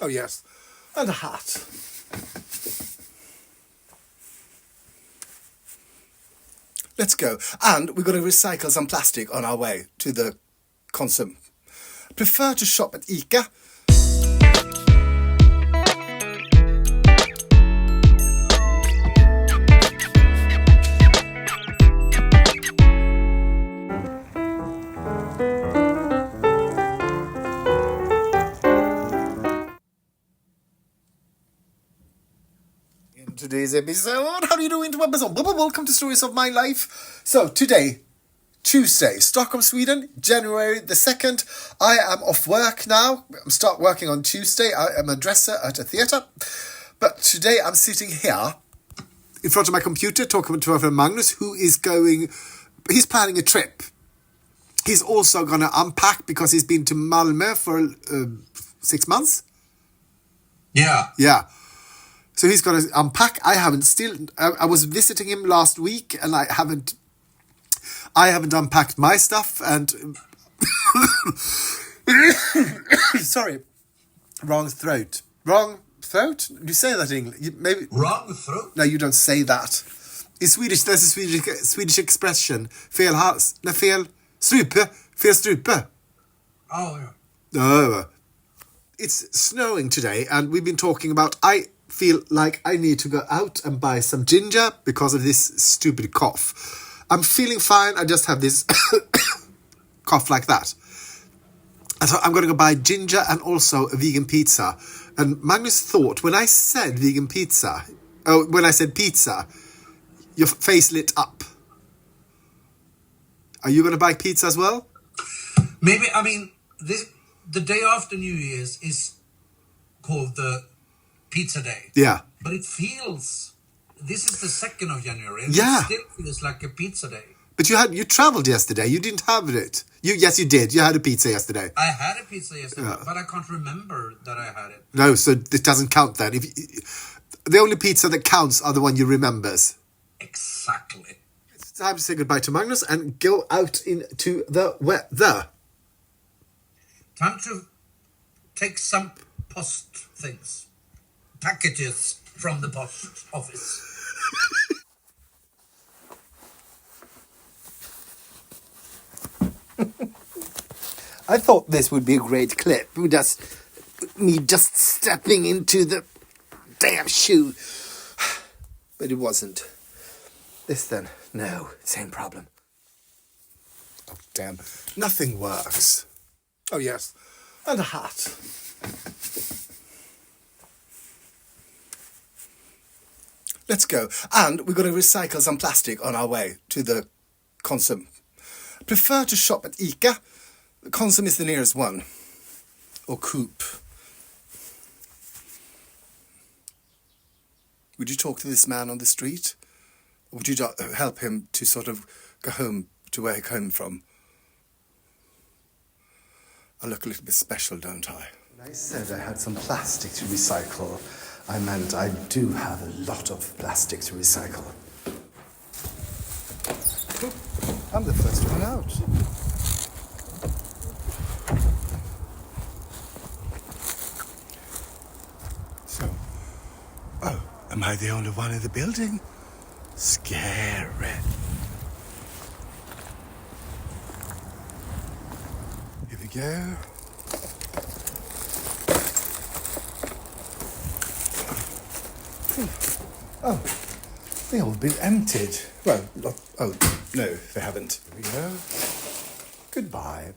Oh yes, and a hat. Let's go. And we're going to recycle some plastic on our way to the Consum. Prefer to shop at ICA. In today's episode, how do you do into episode? Welcome to Stories of My Life. So today, Tuesday, Stockholm, Sweden, January the 2nd. I am off work now. I'm start working on Tuesday. I am a dresser at a theatre. But today I'm sitting here in front of my computer talking to my friend Magnus, who is he's planning a trip. He's also going to unpack because he's been to Malmö for 6 months. Yeah. So he's going to unpack. I was visiting him last week and I haven't unpacked my stuff and sorry, wrong throat. You say that in English? Maybe wrong throat. No, you don't say that. In Swedish, there's a Swedish expression. Fel hals. Nej, fel strupe. Oh yeah. No. It's snowing today, and we've been talking about. I feel like I need to go out and buy some ginger because of this stupid cough. I'm feeling fine. I just have this cough like that. And so I'm going to go buy ginger and also a vegan pizza. And Magnus thought when I said pizza, your face lit up. Are you going to buy pizza as well? Maybe. I mean, the day after New Year's is called the Pizza Day. Yeah. But it feels. This is the 2nd of January. And yeah. It still feels like a pizza day. But you travelled yesterday. You didn't have it. Yes, you did. You had a pizza yesterday. I had a pizza yesterday, but I can't remember that I had it. No, so it doesn't count then. The only pizza that counts are the one you remembers. Exactly. It's time to say goodbye to Magnus and go out into the weather. Time to take some post things. Packages from the post office. I thought this would be a great clip. Me just stepping into the damn shoe. But it wasn't. This then? No, same problem. Oh, damn. Nothing works. Oh, yes. And a hat. Let's go. And we're going to recycle some plastic on our way to the Consum. Prefer to shop at ICA. The Consum is the nearest one. Or Coop. Would you talk to this man on the street? Or would you help him to sort of go home to where he came from? I look a little bit special, don't I? When I said I had some plastic to recycle, I meant I do have a lot of plastic to recycle. I'm the first one out. So, am I the only one in the building? Scary. Here we go. Oh, they've all been emptied. Well, no, they haven't. Here we go. Goodbye.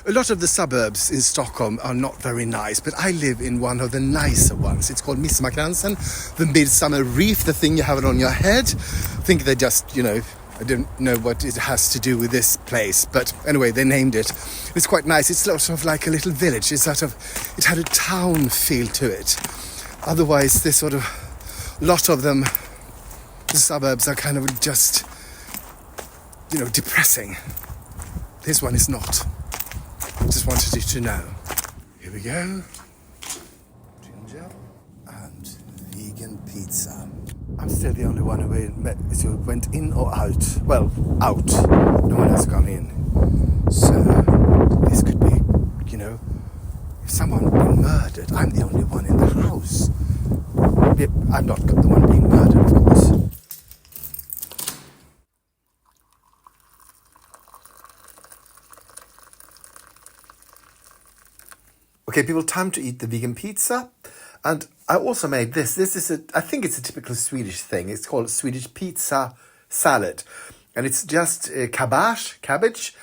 A lot of the suburbs in Stockholm are not very nice, but I live in one of the nicer ones. It's called Midsommarkransen, the midsummer wreath, the thing you have it on your head. I think they just, I don't know what it has to do with this place, but anyway, they named it. It's quite nice. It's sort of like a little village. It had a town feel to it. Otherwise, this sort of, lot of them, the suburbs are kind of just, depressing. This one is not. Just wanted you to know. Here we go. Ginger and vegan pizza. I'm still the only one who went in or out. Well, out. No one has gone in. So this could be I'm not the one being murdered, of course. Okay, people, time to eat the vegan pizza. And I also made this. This is I think it's a typical Swedish thing. It's called Swedish pizza salad. And it's just cabbage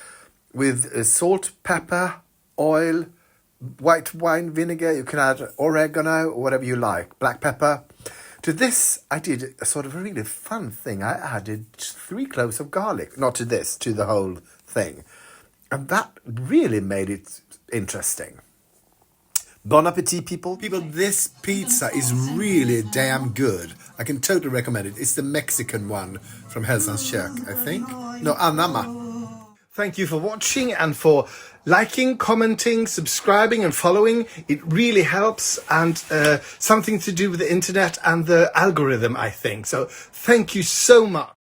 with salt, pepper, oil, white wine vinegar. You can add oregano or whatever you like, black pepper. To this, I did a sort of a really fun thing. I added 3 cloves of garlic. Not to this, to the whole thing. And that really made it interesting. Bon appetit, people. People, this pizza is really damn good. I can totally recommend it. It's the Mexican one from Hälsans Kök, I think. No, Anamma. Thank you for watching and for liking, commenting, subscribing and following. It really helps, and something to do with the internet and the algorithm, I think. So thank you so much.